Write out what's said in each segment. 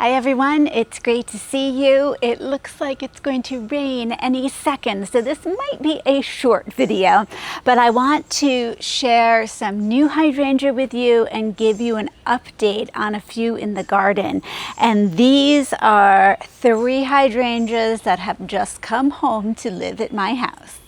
Hi everyone, it's great to see you. It looks like it's going to rain any second, so this might be a short video, but I want to share some new hydrangea with you and give you an update on a few in the garden. And these are 3 hydrangeas that have just come home to live at my house.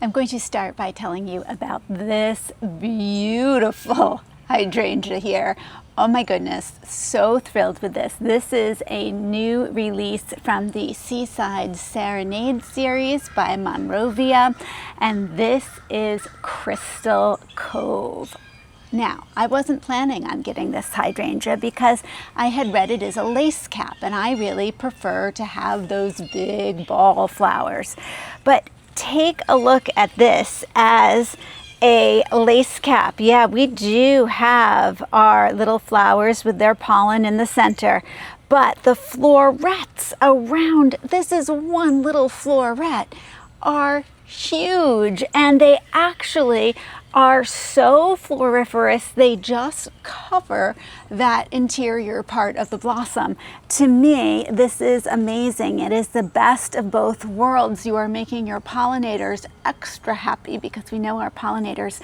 I'm going to start by telling you about this beautiful hydrangea here. Oh my goodness, so thrilled with this. This is a new release from the Seaside Serenade series by Monrovia, and this is Crystal Cove. Now, I wasn't planning on getting this hydrangea because I had read it as a lace cap, and I really prefer to have those big ball flowers. But take a look at this as a lace cap. Yeah, we do have our little flowers with their pollen in the center, but the florets around, this is one little floret, are huge, and they actually are so floriferous, they just cover that interior part of the blossom. To me, this is amazing. It is the best of both worlds. You are making your pollinators extra happy because we know our pollinators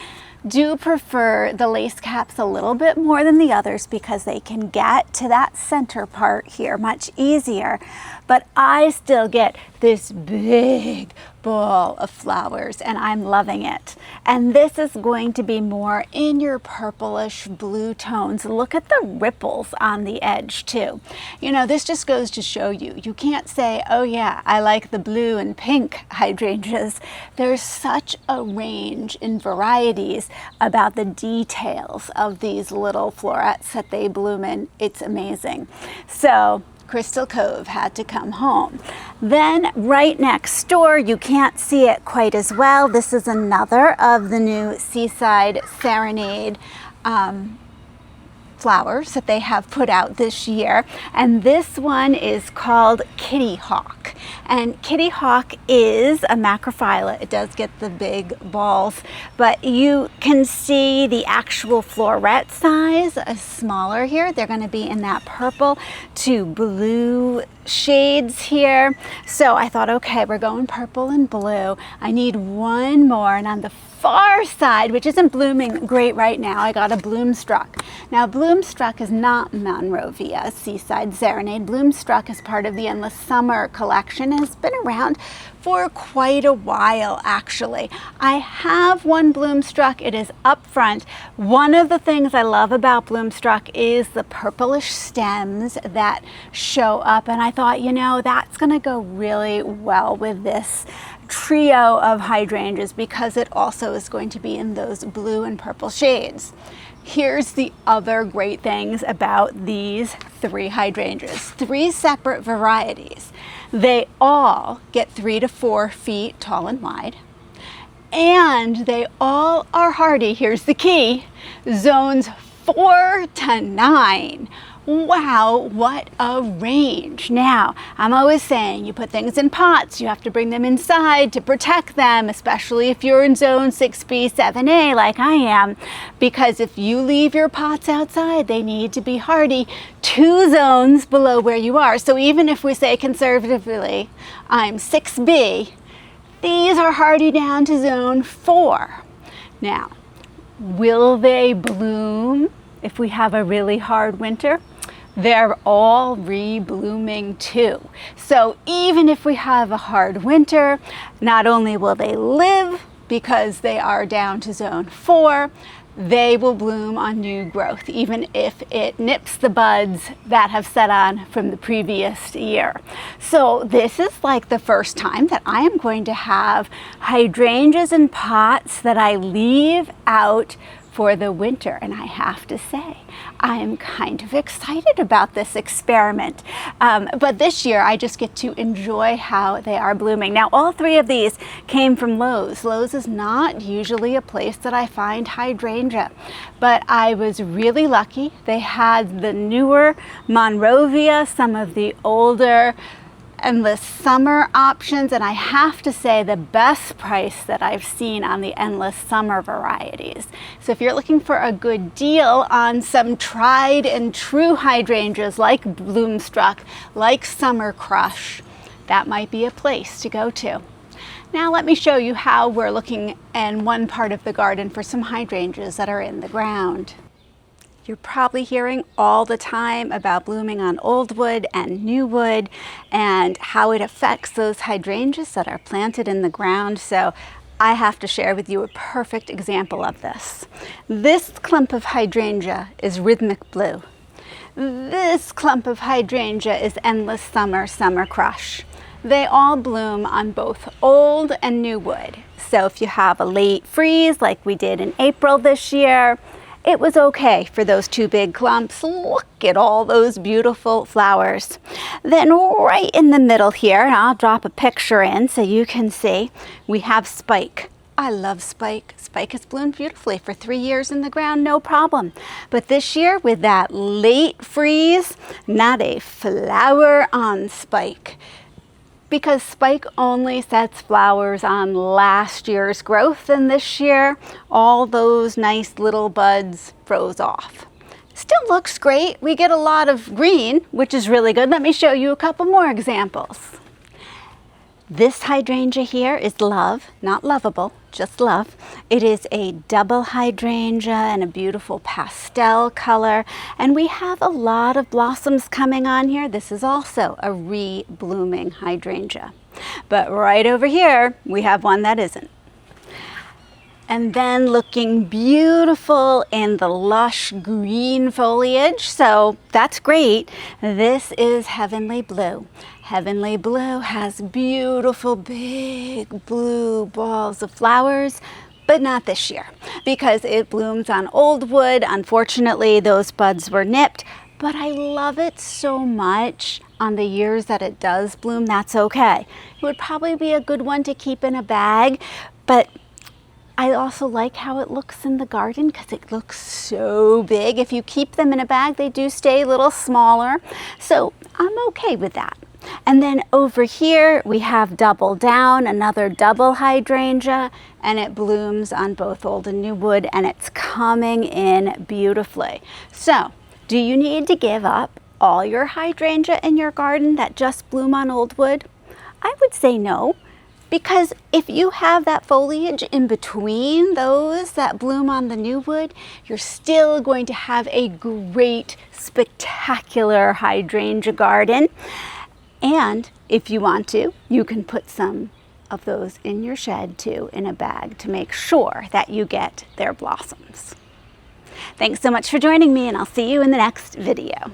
do prefer the lace caps a little bit more than the others because they can get to that center part here much easier. But I still get this big ball of flowers and I'm loving it. And this is going to be more in your purplish blue tones. Look at the ripples on the edge too. You know, this just goes to show you, you can't say, oh yeah, I like the blue and pink hydrangeas. There's such a range in varieties about the details of these little florets that they bloom in. It's amazing. So Crystal Cove had to come home. Then right next door, you can't see it quite as well. This is another of the new Seaside Serenade flowers that they have put out this year, and this one is called Kitty Hawk. And Kitty Hawk is a macrophylla. It does get the big balls, but you can see the actual floret size is smaller here. They're going to be in that purple to blue shades here. So I thought, okay, we're going purple and blue. I need one more, and on the far side, which isn't blooming great right now, I got a Bloomstruck. Now Bloomstruck is not Monrovia Seaside Serenade. Bloomstruck is part of the Endless Summer collection and has been around for quite a while actually. I have one Bloomstruck. It is up front. One of the things I love about Bloomstruck is the purplish stems that show up, and I thought, you know, that's going to go really well with this trio of hydrangeas because it also is going to be in those blue and purple shades. Here's the other great things about these 3 hydrangeas. 3 separate varieties. They all get 3 to 4 feet tall and wide, and they all are hardy. Here's the key: zones 4 to 9. Wow, what a range. Now, I'm always saying you put things in pots, you have to bring them inside to protect them, especially if you're in zone 6B, 7A like I am, because if you leave your pots outside, they need to be hardy 2 zones below where you are. So even if we say conservatively, I'm 6B, these are hardy down to zone 4. Now, will they bloom if we have a really hard winter? They're all reblooming too. So even if we have a hard winter, not only will they live because they are down to zone 4, they will bloom on new growth, even if it nips the buds that have set on from the previous year. So this is like the first time that I am going to have hydrangeas in pots that I leave out for the winter, and I have to say I'm kind of excited about this experiment, but this year I just get to enjoy how they are blooming. Now all 3 of these came from Lowe's. Lowe's is not usually a place that I find hydrangea, but I was really lucky. They had the newer Monrovia, some of the older endless summer options, and I have to say the best price that I've seen on the endless summer varieties. So if you're looking for a good deal on some tried and true hydrangeas like Bloomstruck, like Summer Crush, that might be a place to go to. Now let me show you how we're looking in one part of the garden for some hydrangeas that are in the ground. You're probably hearing all the time about blooming on old wood and new wood and how it affects those hydrangeas that are planted in the ground. So I have to share with you a perfect example of this. This clump of hydrangea is Rhythmic Blue. This clump of hydrangea is Endless Summer, Summer Crush. They all bloom on both old and new wood. So if you have a late freeze like we did in April this year, it was okay for those two big clumps. Look at all those beautiful flowers. Then right in the middle here, and I'll drop a picture in so you can see, we have Spike. I love Spike. Spike has bloomed beautifully for 3 years in the ground, no problem. But this year with that late freeze, not a flower on Spike. Because Spike only sets flowers on last year's growth, and this year all those nice little buds froze off. Still looks great. We get a lot of green, which is really good. Let me show you a couple more examples. This hydrangea here is Love, not lovable, just Love. It is a double hydrangea and a beautiful pastel color, and we have a lot of blossoms coming on here. This is also a re-blooming hydrangea. But right over here, we have one that isn't. And then looking beautiful in the lush green foliage, so that's great. This is Heavenly Blue. Heavenly Blue has beautiful big blue balls of flowers, but not this year because it blooms on old wood. Unfortunately, those buds were nipped, but I love it so much on the years that it does bloom. That's okay. It would probably be a good one to keep in a bag, but I also like how it looks in the garden because it looks so big. If you keep them in a bag, they do stay a little smaller. So I'm okay with that. And then over here, we have Double Down, another double hydrangea, and it blooms on both old and new wood, and it's coming in beautifully. So do you need to give up all your hydrangea in your garden that just bloom on old wood? I would say no. Because if you have that foliage in between those that bloom on the new wood, you're still going to have a great, spectacular hydrangea garden. And if you want to, you can put some of those in your shed too in a bag to make sure that you get their blossoms. Thanks so much for joining me, and I'll see you in the next video.